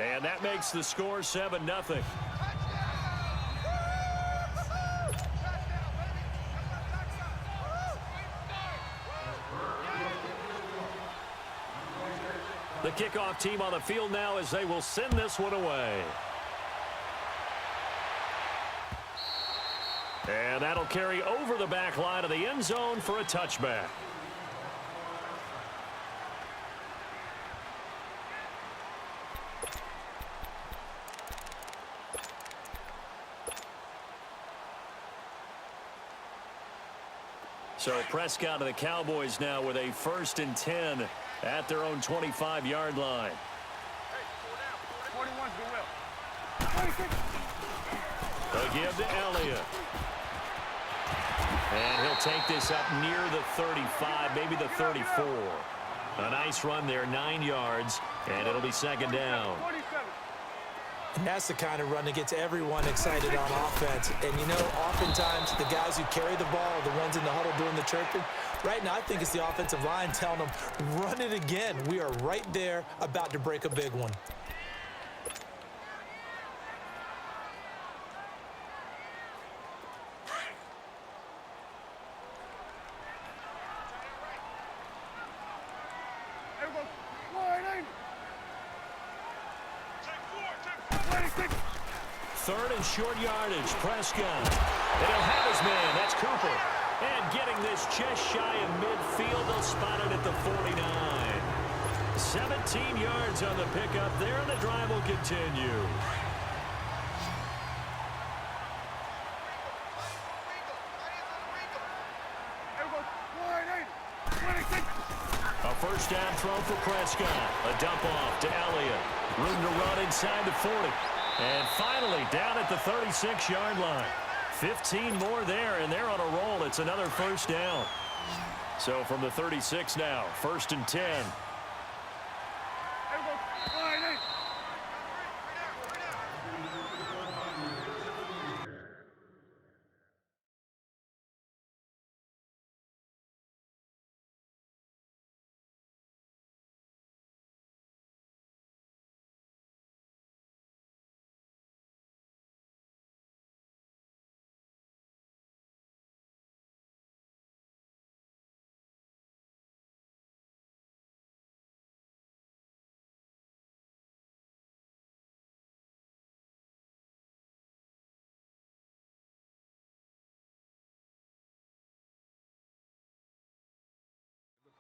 And that makes the score 7-0. The kickoff team on the field now as they will send this one away. And that'll carry over the back line of the end zone for a touchback. So Prescott to the Cowboys now with a 1st and 10 at their own 25-yard line. A give to Elliott. And he'll take this up near the 35, maybe the 34. A nice run there, 9 yards, and it'll be 2nd down. And that's the kind of run that gets everyone excited on offense. And, you know, oftentimes the guys who carry the ball are the ones in the huddle doing the chirping. Right now, I think it's the offensive line telling them, run it again. We are right there about to break a big one. Third and short yardage, Prescott. And he'll have his man, that's Cooper. And getting this just shy of midfield, they'll spot it at the 49. 17 yards on the pickup there, and the drive will continue. A first down throw for Prescott. A dump off to Elliott. Room to run inside the 40. And finally, down at the 36-yard line. 15 more there, and they're on a roll. It's another first down. So from the 36 now, 1st and 10.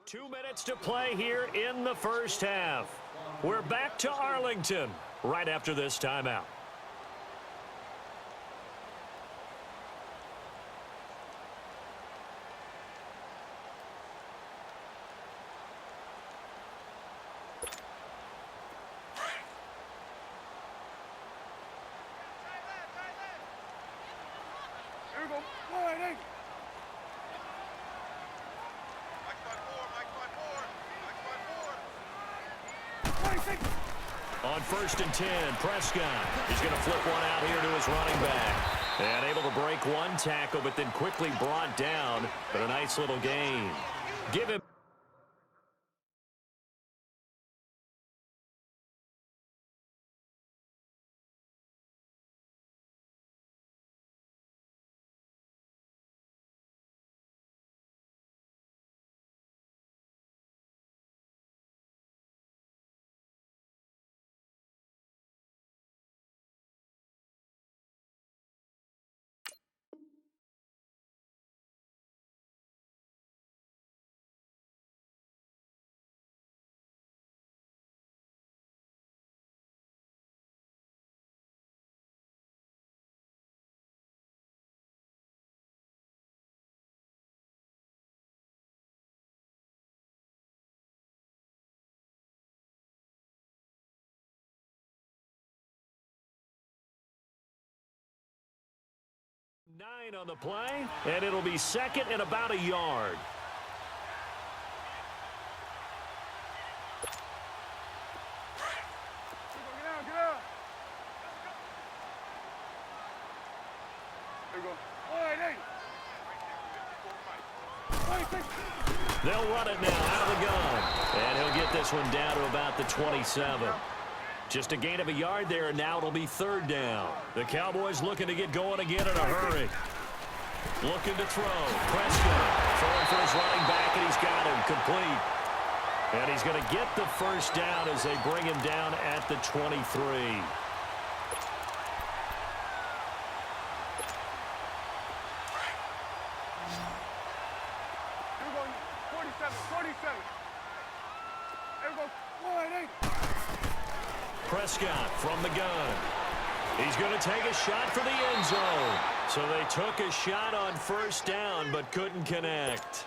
2 minutes to play here in the first half. We're back to Arlington right after this timeout. On 1st and 10, Prescott is going to flip one out here to his running back. And able to break one tackle, but then quickly brought down. But a nice little gain. Give him. Nine on the play, and it'll be 2nd and about a yard. They'll run it now out of the gun. And he'll get this one down to about the 27. Just a gain of a yard there, and now it'll be third down. The Cowboys looking to get going again in a hurry. Looking to throw. Prescott throwing for his running back, and he's got him complete. And he's going to get the first down as they bring him down at the 23. Prescott from the gun. He's going to take a shot for the end zone. So they took a shot on first down but couldn't connect.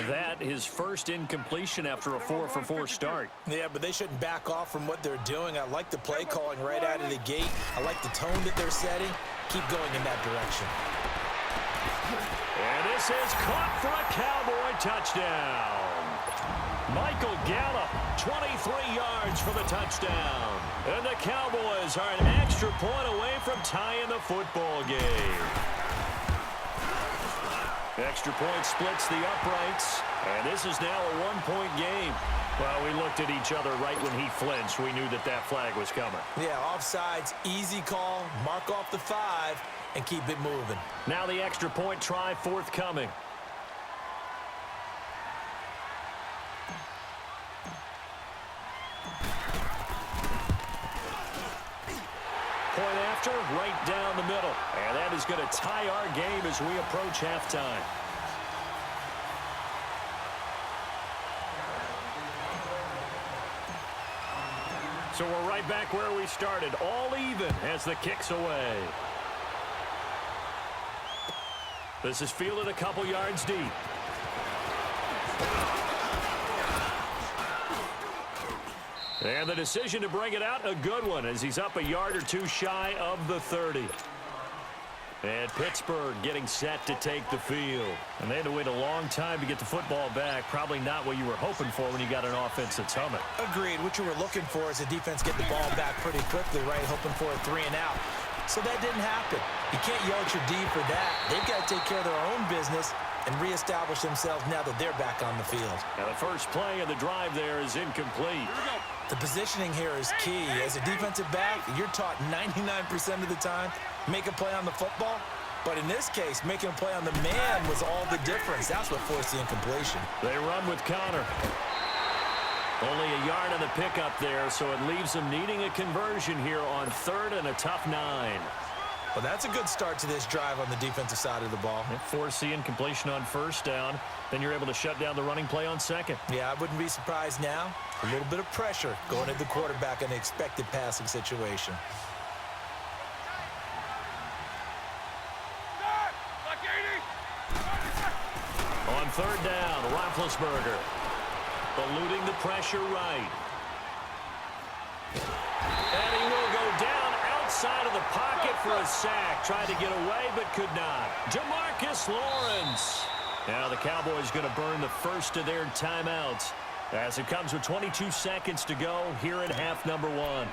That his first incompletion after a 4-for-4 start. Yeah, but they shouldn't back off from what they're doing. I like the play calling right out of the gate. I like the tone that they're setting. Keep going in that direction. And this is caught for a Cowboy touchdown. Michael Gallup, 23 yards for the touchdown. And the Cowboys are an extra point away from tying the football game. Extra point splits the uprights, and this is now a one-point game. Well, we looked at each other right when he flinched. We knew that that flag was coming. Yeah, offsides, easy call, mark off the 5, and keep it moving. Now the extra point try forthcoming. Point after, right down the middle. And that is going to tie our game as we approach halftime. So we're right back where we started, all even as the kick's away. This is fielded a couple yards deep. And the decision to bring it out, a good one, as he's up a yard or two shy of the 30. And Pittsburgh getting set to take the field. And they had to wait a long time to get the football back. Probably not what you were hoping for when you got an offense that's humming. Agreed. What you were looking for is the defense get the ball back pretty quickly, right? Hoping for a 3 and out. So that didn't happen. You can't yell at your D for that. They've got to take care of their own business and reestablish themselves now that they're back on the field. Now the first play of the drive there is incomplete. The positioning here is key. As a defensive back, you're taught 99% of the time, make a play on the football. But in this case, making a play on the man was all the difference. That's what forced the incompletion. They run with Connor. Only a yard on the pickup there, so it leaves them needing a conversion here on 3rd and a tough 9. Well, that's a good start to this drive on the defensive side of the ball. Force the incompletion on first down. Then you're able to shut down the running play on 2nd. Yeah, I wouldn't be surprised now. A little bit of pressure going at the quarterback in an expected passing situation. On 3rd down, Roethlisberger eluding the pressure right. And he will go down outside of the pocket for a sack. Tried to get away but could not. Jamarcus Lawrence. Now the Cowboys going to burn the first of their timeouts as it comes with 22 seconds to go here in half number 1.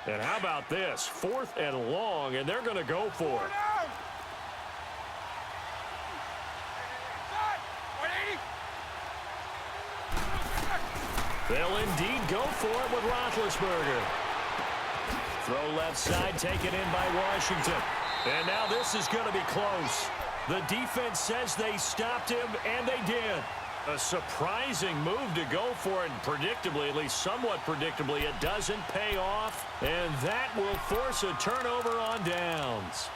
And how about this? 4th and long, and they're going to go for it. They'll indeed go for it with Roethlisberger. Throw left side, taken in by Washington. And now this is going to be close. The defense says they stopped him, and they did. A surprising move to go for it, and predictably, at least somewhat predictably, it doesn't pay off, and that will force a turnover on downs.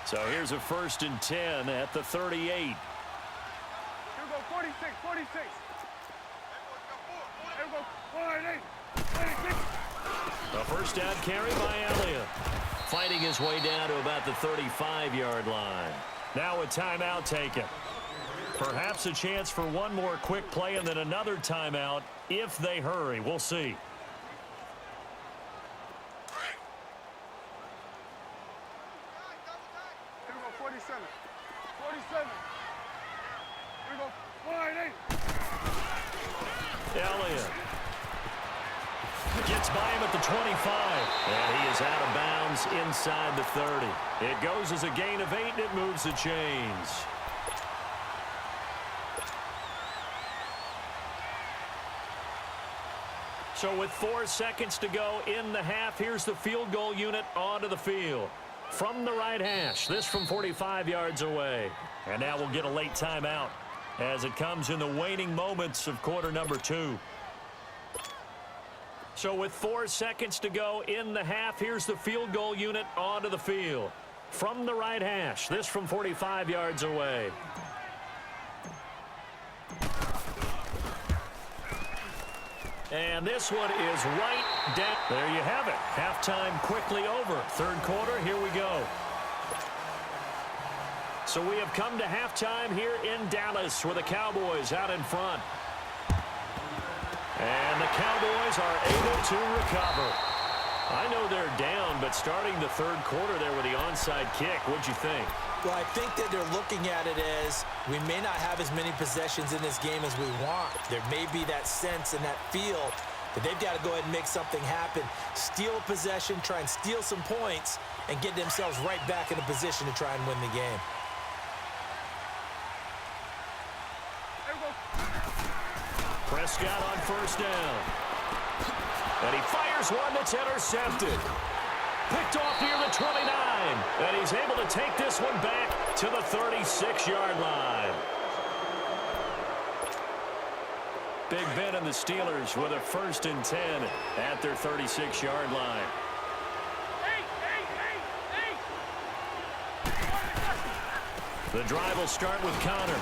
So here's a 1st and 10 at the 38. Here we go, 46, 46. Here we go, 46. A first down carry by Elliott. Fighting his way down to about the 35-yard line. Now a timeout taken. Perhaps a chance for one more quick play and then another timeout if they hurry. We'll see. Here we go, 47. 47. Here we go, 48. Elliott Gets by him at the 25. And he is out of bounds inside the 30. It goes as a gain of 8, and it moves the chains. So with 4 seconds to go in the half, here's the field goal unit onto the field. From the right hash, this from 45 yards away. And now we'll get a late timeout as it comes in the waning moments of quarter number 2. So with 4 seconds to go in the half, here's the field goal unit onto the field. From the right hash, this from 45 yards away. And this one is right down. There you have it. Halftime quickly over. Third quarter, here we go. So we have come to halftime here in Dallas with the Cowboys out in front. And the Cowboys are able to recover. I know they're down, but starting the third quarter there with the onside kick, what'd you think? Well, I think that they're looking at it as we may not have as many possessions in this game as we want. There may be that sense and that feel that they've got to go ahead and make something happen. Steal a possession, try and steal some points, and get themselves right back in a position to try and win the game. Prescott on first down. And he fires one that's intercepted. Picked off near the 29. And he's able to take this one back to the 36-yard line. Big Ben and the Steelers with a 1st and 10 at their 36-yard line. The drive will start with Connor.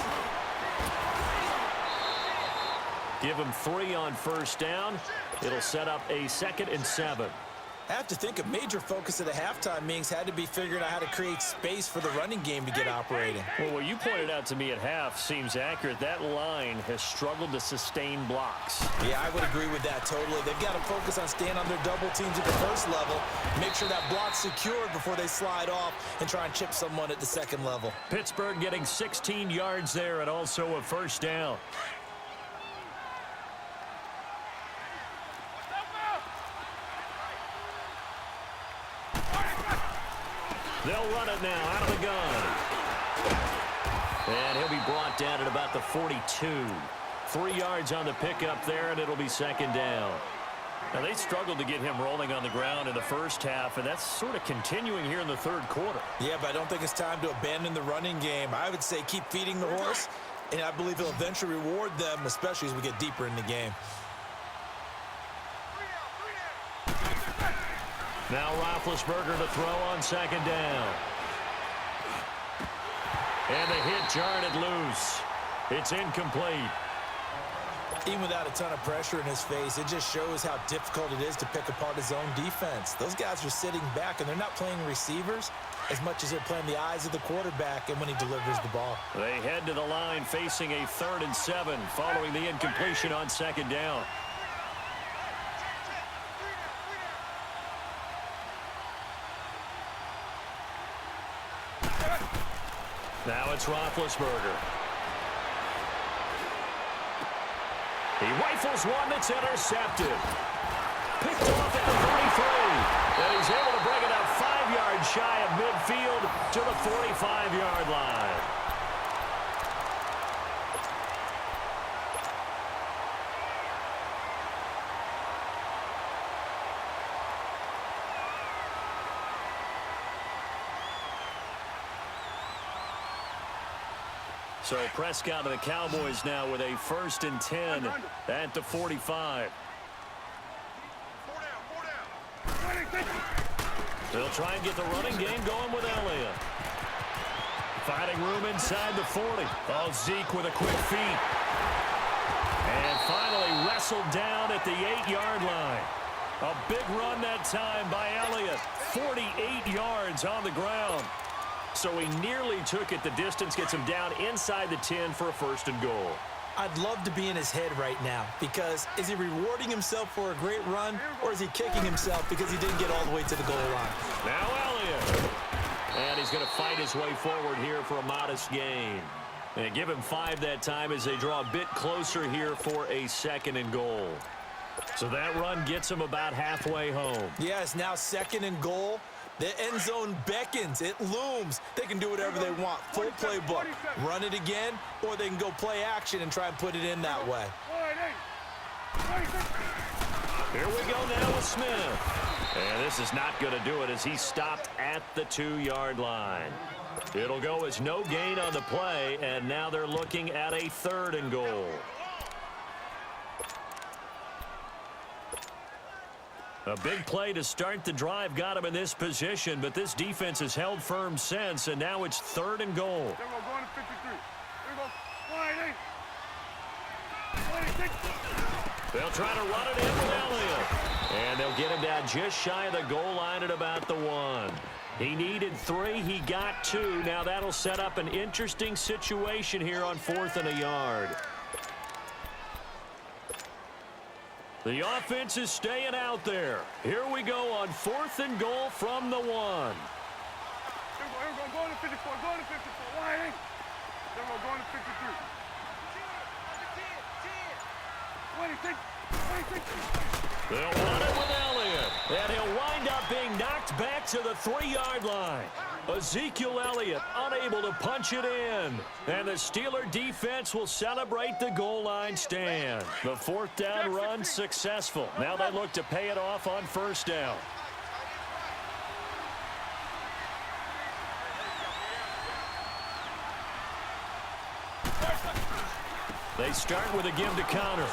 Give him 3 on first down. It'll set up a 2nd and 7. I have to think a major focus of the halftime meetings had to be figuring out how to create space for the running game to get operating. Well, what you pointed out to me at half seems accurate. That line has struggled to sustain blocks. Yeah, I would agree with that totally. They've got to focus on staying on their double teams at the first level, make sure that block's secured before they slide off and try and chip someone at the second level. Pittsburgh getting 16 yards there and also a 1st down. They'll run it now out of the gun. And he'll be brought down at about the 42. 3 yards on the pickup there, and it'll be 2nd down. Now, they struggled to get him rolling on the ground in the first half, and that's sort of continuing here in the third quarter. Yeah, but I don't think it's time to abandon the running game. I would say keep feeding the horse, and I believe he'll eventually reward them, especially as we get deeper in the game. Now Roethlisberger to throw on 2nd down. And the hit jarred it loose. It's incomplete. Even without a ton of pressure in his face, it just shows how difficult it is to pick apart his own defense. Those guys are sitting back, and they're not playing receivers as much as they're playing the eyes of the quarterback and when he delivers the ball. They head to the line facing a 3rd and 7 following the incompletion on 2nd down. Now it's Roethlisberger. He rifles one that's intercepted. Picked off at the 43. And he's able to bring it up 5 yards shy of midfield to the 45-yard line. So Prescott of the Cowboys now with a 1st and 10 at the 45. They'll try and get the running game going with Elliott. Finding room inside the 40. Oh, Zeke with a quick feed. And finally wrestled down at the 8-yard line. A big run that time by Elliott. 48 yards on the ground. So he nearly took it the distance, gets him down inside the 10 for a 1st and goal. I'd love to be in his head right now because is he rewarding himself for a great run or is he kicking himself because he didn't get all the way to the goal line? Now Elliott. And he's going to fight his way forward here for a modest gain. And give him 5 that time as they draw a bit closer here for a 2nd and goal. So that run gets him about halfway home. Yeah, it's now 2nd and goal. The end zone beckons. It looms. They can do whatever they want. Full playbook. Run it again, or they can go play action and try and put it in that way. Here we go now with Smith. And this is not going to do it as he stopped at the 2-yard line. It'll go as no gain on the play, and now they're looking at a 3rd and goal. A big play to start the drive got him in this position, but this defense has held firm since, and now it's 3rd and goal. There we go, going to 53. There we go, wide 8. 26. They'll try to run it in with Elliott. And they'll get him down just shy of the goal line at about the 1. He needed 3. He got 2. Now that'll set up an interesting situation here on 4th and a yard. The offense is staying out there. Here we go on 4th and goal from the 1. Here we go, going to 54, going to 54, wide 8. There we go, going to 53. 26, 26. They'll run it with Elliott, and he'll wind up being knocked back to the 3-yard line. Ezekiel Elliott unable to punch it in, and the Steeler defense will celebrate the goal line stand. The 4th down run successful. Now they look to pay it off on 1st down. They start with a give to counter.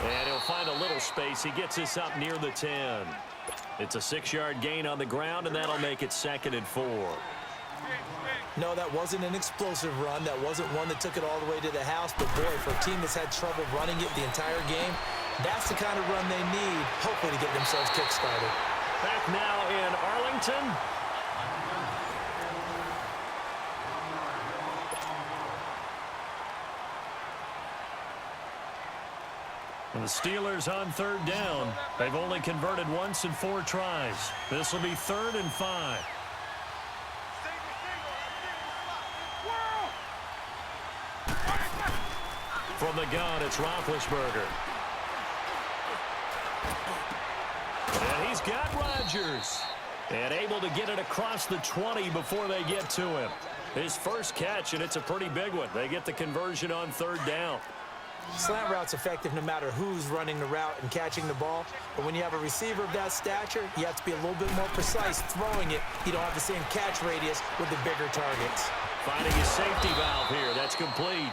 And he'll find a little space. He gets this up near the 10. It's a 6-yard gain on the ground, and that'll make it 2nd and 4. No, that wasn't an explosive run. That wasn't one that took it all the way to the house. But, boy, for a team that's had trouble running it the entire game, that's the kind of run they need, hopefully, to get themselves kick-started. Back now in Arlington. And the Steelers on 3rd down. They've only converted once in 4 tries. This will be 3rd and 5. From the gun, it's Roethlisberger. And he's got Rodgers. And able to get it across the 20 before they get to him. His first catch, and it's a pretty big one. They get the conversion on 3rd down. Slant route's effective no matter who's running the route and catching the ball. But when you have a receiver of that stature, you have to be a little bit more precise throwing it. You don't have the same catch radius with the bigger targets. Finding his safety valve here. That's complete.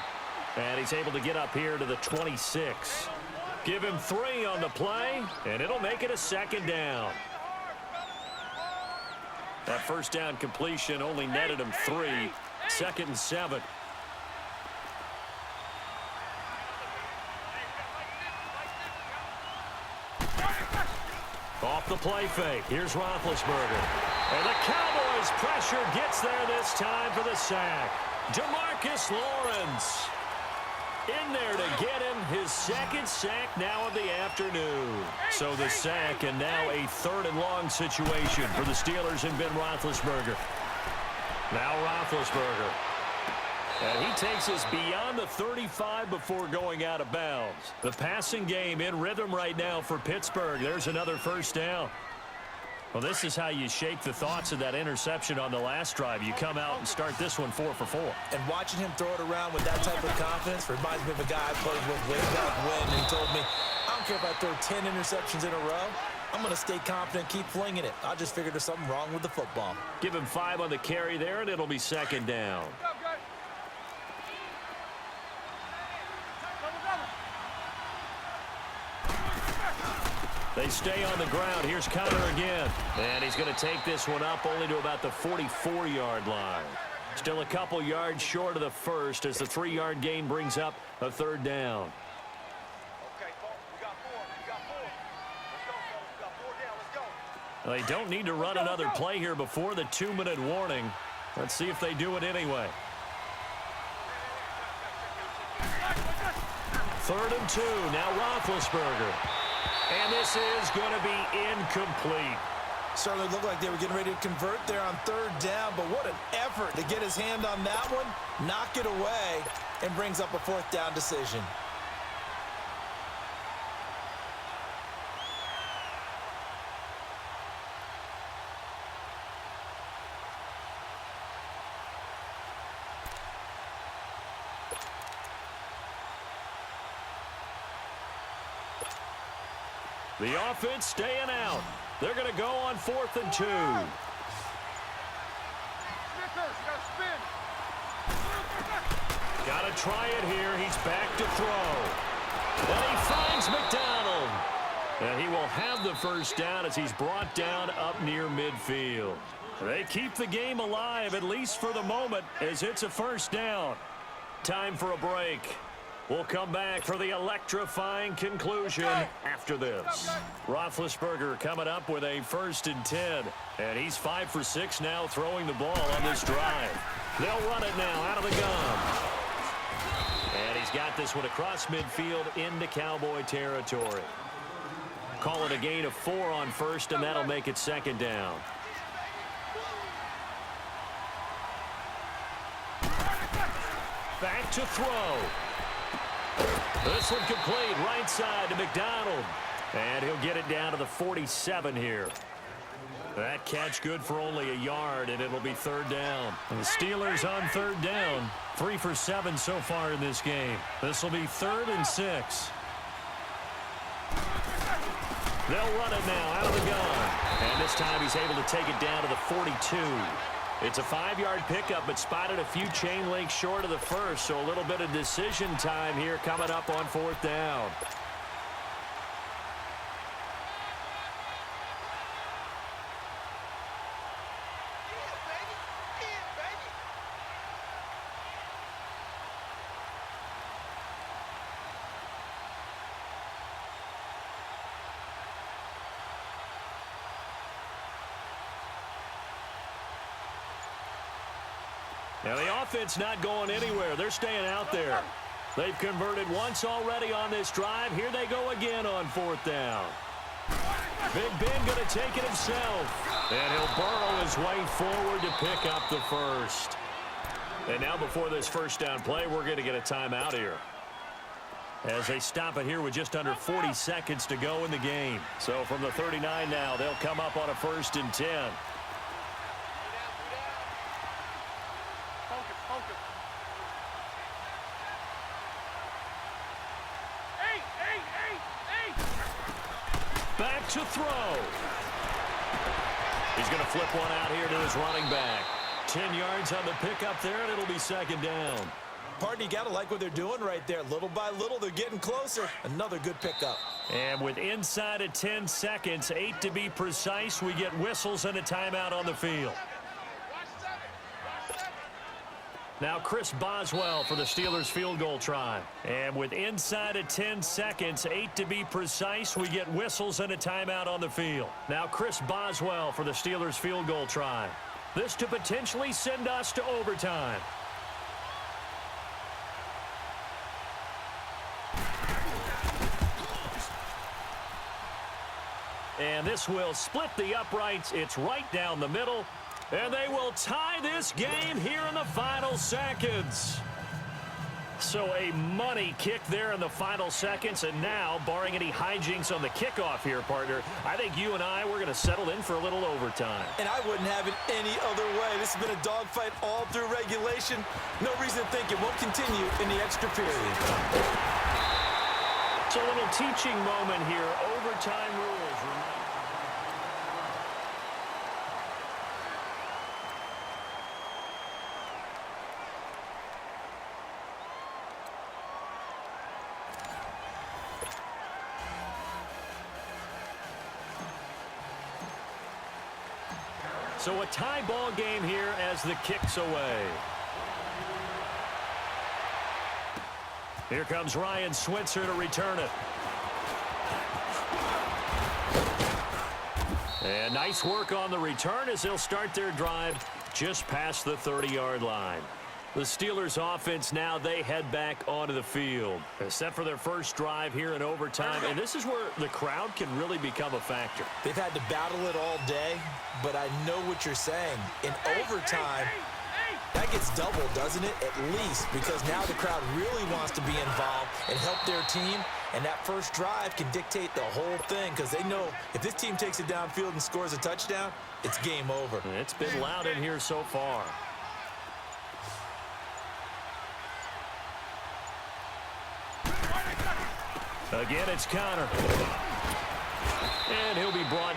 And he's able to get up here to the 26. Give him 3 on the play, and it'll make it a 2nd down. That 1st down completion only netted him 3. 2nd and 7. Off the play fake. Here's Roethlisberger. And the Cowboys pressure gets there this time for the sack. DeMarcus Lawrence in there to get him his 2nd sack now of the afternoon. So the sack, and now a 3rd and long situation for the Steelers and Ben Roethlisberger. Now Roethlisberger. And he takes us beyond the 35 before going out of bounds. The passing game in rhythm right now for Pittsburgh. There's another 1st down. Well, this is how you shake the thoughts of that interception on the last drive. You come out and start this one 4 for 4. And watching him throw it around with that type of confidence reminds me of a guy I played with way back when, and he told me, I don't care if I throw 10 interceptions in a row. I'm going to stay confident, keep flinging it. I just figured there's something wrong with the football. Give him 5 on the carry there, and it'll be 2nd down. They stay on the ground. Here's Connor again. And he's going to take this one up only to about the 44-yard line. Still a couple yards short of the 1st as the 3-yard gain brings up a 3rd down. Okay, we got 4. We got 4. Let's go, folks. We got 4 down. Let's go. They don't need to run another play here before the 2-minute warning. Let's see if they do it anyway. 3rd and 2. Now Roethlisberger. And this is going to be incomplete. Certainly looked like they were getting ready to convert there on 3rd down, but what an effort to get his hand on that one, knock it away, and brings up a 4th down decision. The offense staying out. They're going to go on 4th and 2. Got to try it here. He's back to throw. And he finds McDonald. And he will have the first down as he's brought down up near midfield. They keep the game alive, at least for the moment, as it's a first down. Time for a break. We'll come back for the electrifying conclusion after this. Roethlisberger coming up with a 1st and 10. And he's 5 for 6 now throwing the ball on this drive. They'll run it now out of the gun. And he's got this one across midfield into Cowboy territory. Call it a gain of 4 on 1st, and that'll make it 2nd down. Back to throw. This one complete right side to McDonald. And he'll get it down to the 47 here. That catch good for only a yard, and it'll be 3rd down. And the Steelers on 3rd down. 3 for 7 so far in this game. This will be 3rd and 6. They'll run it now out of the gun. And this time he's able to take it down to the 42. It's a 5-yard pickup, but spotted a few chain links short of the first, so a little bit of decision time here coming up on 4th down. Now the offense not going anywhere. They're staying out there. They've converted once already on this drive. Here they go again on 4th down. Big Ben going to take it himself. And he'll burrow his way forward to pick up the first. And now before this first down play, we're going to get a timeout here. As they stop it here with just under 40 seconds to go in the game. So from the 39 now, they'll come up on a 1st and 10. Back to throw. He's going to flip one out here to his running back. 10 yards on the pickup there, and it'll be 2nd down. Partner, you got to like what they're doing right there. Little by little, they're getting closer. Another good pickup. And with inside of 10 seconds, 8 to be precise, we get whistles and a timeout on the field. Now Chris Boswell for the Steelers field goal try. And with inside of 10 seconds, 8 to be precise, we get whistles and a timeout on the field. Now Chris Boswell for the Steelers field goal try. This to potentially send us to overtime. And this will split the uprights. It's right down the middle. And they will tie this game here in the final seconds. So a money kick there in the final seconds. And now, barring any hijinks on the kickoff here, partner, I think you and I, we're going to settle in for a little overtime. And I wouldn't have it any other way. This has been a dogfight all through regulation. No reason to think it won't continue in the extra period. It's a little teaching moment here. Overtime rules. So a tie ball game here as the kick's away. Here comes Ryan Switzer to return it. And nice work on the return as they'll start their drive just past the 30-yard line. The Steelers offense now, they head back onto the field. Set for their first drive here in overtime. And this is where the crowd can really become a factor. They've had to battle it all day, but I know what you're saying. In overtime, that gets doubled, doesn't it? At least, because now the crowd really wants to be involved and help their team. And that first drive can dictate the whole thing because they know if this team takes it downfield and scores a touchdown, it's game over. And it's been loud in here so far. Again, it's Connor.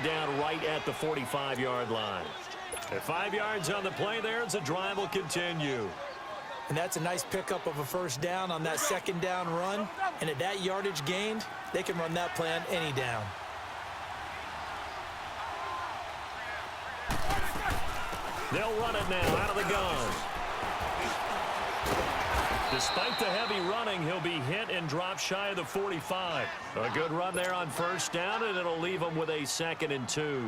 down right at the 45-yard line. At 5 yards on the play there as the drive will continue. And that's a nice pickup of a first down on that second down run. And at that yardage gained, they can run that play on any down. They'll run it now out of the gun. Despite the heavy running, he'll be hit and drop shy of the 45. A good run there on first down, and it'll leave him with a 2nd and 2.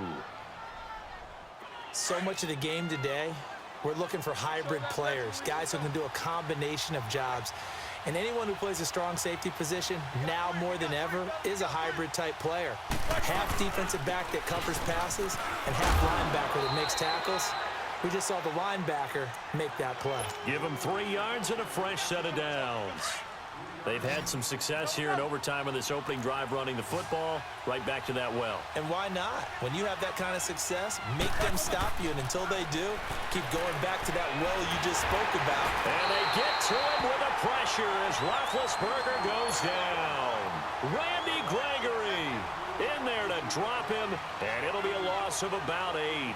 So much of the game today, we're looking for hybrid players, guys who can do a combination of jobs. And anyone who plays a strong safety position, now more than ever, is a hybrid type player. Half defensive back that covers passes and half linebacker that makes tackles. We just saw the linebacker make that play. Give him 3 yards and a fresh set of downs. They've had some success here in overtime on this opening drive running the football. Right back to that well. And why not? When you have that kind of success, make them stop you. And until they do, keep going back to that well you just spoke about. And they get to him with the pressure as Roethlisberger goes down. Randy Gregory in there to drop him, and it'll be a loss of about 8.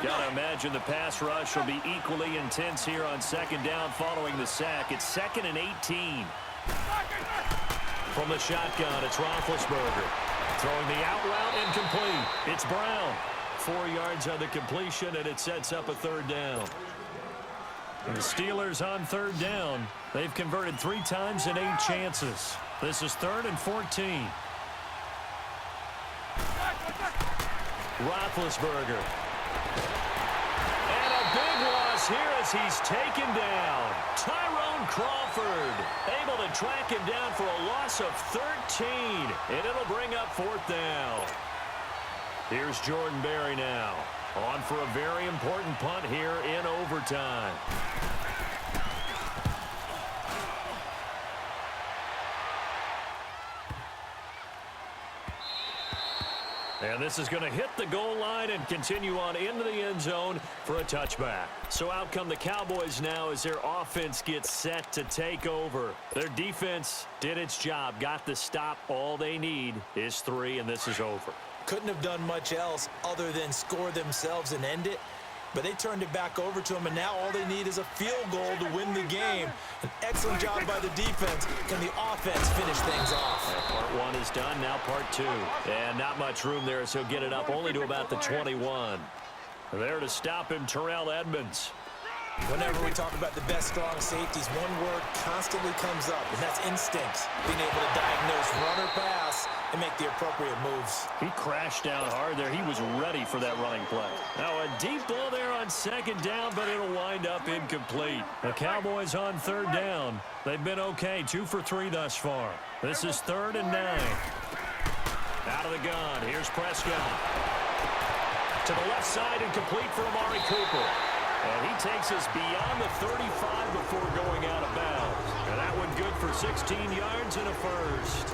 Got to imagine the pass rush will be equally intense here on second down following the sack. It's 2nd and 18. From the shotgun, it's Roethlisberger. Throwing the out route incomplete. It's Brown. 4 yards on the completion, and it sets up a 3rd down. And the Steelers on 3rd down. They've converted 3 times in 8 chances. This is 3rd and 14. Roethlisberger. And a big loss here as he's taken down. Tyrone Crawford able to track him down for a loss of 13. And it'll bring up 4th down. Here's Jordan Berry now. On for a very important punt here in overtime. And this is going to hit the goal line and continue on into the end zone for a touchback. So out come the Cowboys now as their offense gets set to take over. Their defense did its job, got the stop. All they need is 3, and this is over. Couldn't have done much else other than score themselves and end it. But they turned it back over to them, and now all they need is a field goal to win the game. An excellent job by the defense. Can the offense finish things off? Part 1 is done, now part 2. And not much room there, so he'll get it up only to about the 21. There to stop him, Terrell Edmonds. Whenever we talk about the best strong safeties, one word constantly comes up, and that's instincts. Being able to diagnose run or pass and make the appropriate moves. He crashed down hard there. He was ready for that running play. Now a deep ball there on second down, but it'll wind up incomplete. The Cowboys on 3rd down. They've been okay, 2 for 3 thus far. This is 3rd and 9. Out of the gun, here's Prescott. To the left side and complete for Amari Cooper. And he takes us beyond the 35 before going out of bounds. And that one good for 16 yards and a first.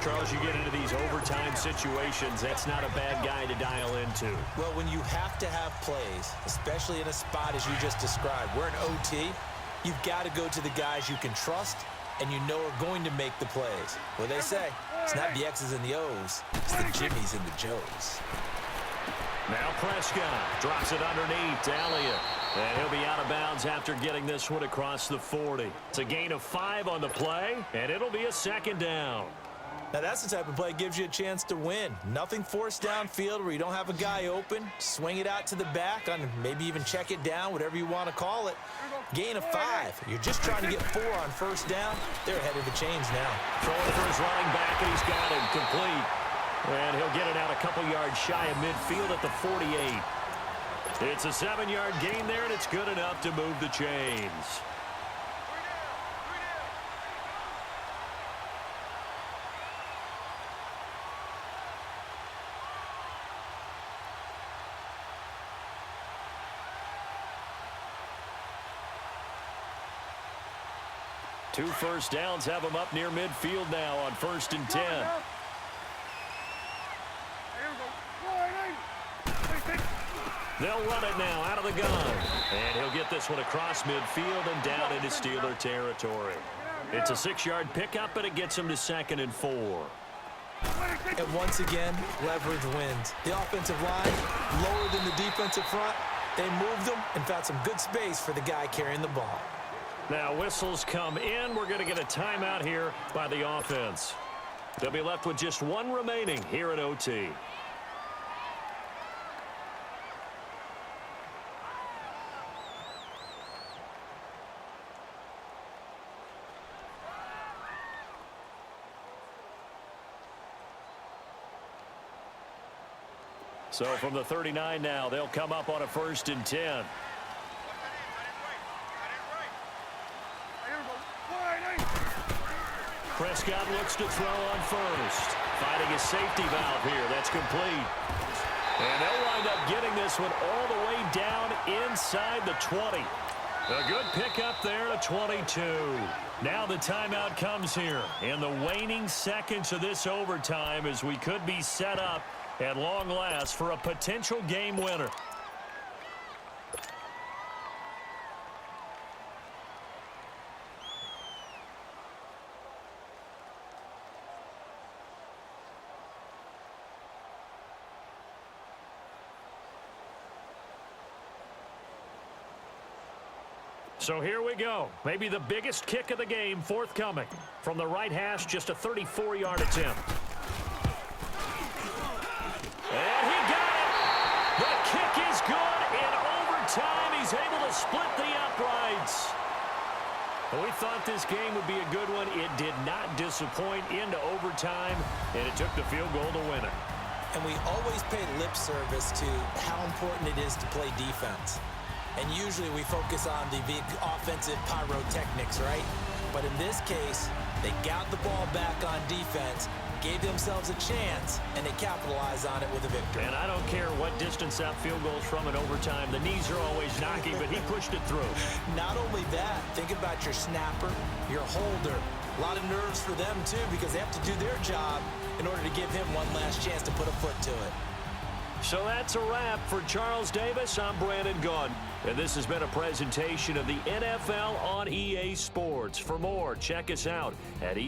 Charles, you get into these overtime situations, that's not a bad guy to dial into. Well, when you have to have plays, especially in a spot as you just described, we're in OT, you've got to go to the guys you can trust and you know are going to make the plays. What they say, it's not the X's and the O's, it's the Jimmies and the Joes. Now Prescott drops it underneath to Elliott. And he'll be out of bounds after getting this one across the 40. It's a gain of 5 on the play, and it'll be a 2nd down. Now that's the type of play that gives you a chance to win. Nothing forced downfield where you don't have a guy open. Swing it out to the back, on maybe even check it down, whatever you want to call it. Gain of 5. You're just trying to get 4 on first down. They're ahead of the chains now. Throwing for his running back, and he's got him complete. And he'll get it out a couple yards shy of midfield at the 48. It's a 7-yard gain there, and it's good enough to move the chains. Two first downs have them up near midfield now on 1st and 10. They'll run it now out of the gun. And he'll get this one across midfield and down into Steeler territory. It's a 6-yard pickup, but it gets him to 2nd and 4. And once again, leverage wins. The offensive line, lower than the defensive front, they moved them and found some good space for the guy carrying the ball. Now whistles come in. We're going to get a timeout here by the offense. They'll be left with just one remaining here at OT. So from the 39 now, they'll come up on a 1st and 10. Prescott looks to throw on first. Finding a safety valve here. That's complete. And they'll wind up getting this one all the way down inside the 20. A good pickup there to 22. Now the timeout comes here in the waning seconds of this overtime as we could be set up at long last for a potential game winner. So here we go. Maybe the biggest kick of the game forthcoming. From the right hash, just a 34-yard attempt. And he got it. The kick is good. In overtime, he's able to split the uprights. Well, we thought this game would be a good one. It did not disappoint into overtime, and it took the field goal to win it. And we always pay lip service to how important it is to play defense. And usually we focus on the big offensive pyrotechnics, right? But in this case, they got the ball back on defense, gave themselves a chance, and they capitalized on it with a victory. And I don't care what distance that field goes from in overtime. The knees are always knocking, but he pushed it through. Not only that, think about your snapper, your holder. A lot of nerves for them, too, because they have to do their job in order to give him one last chance to put a foot to it. So that's a wrap for Charles Davis. I'm Brandon Gunn. And this has been a presentation of the NFL on EA Sports. For more, check us out at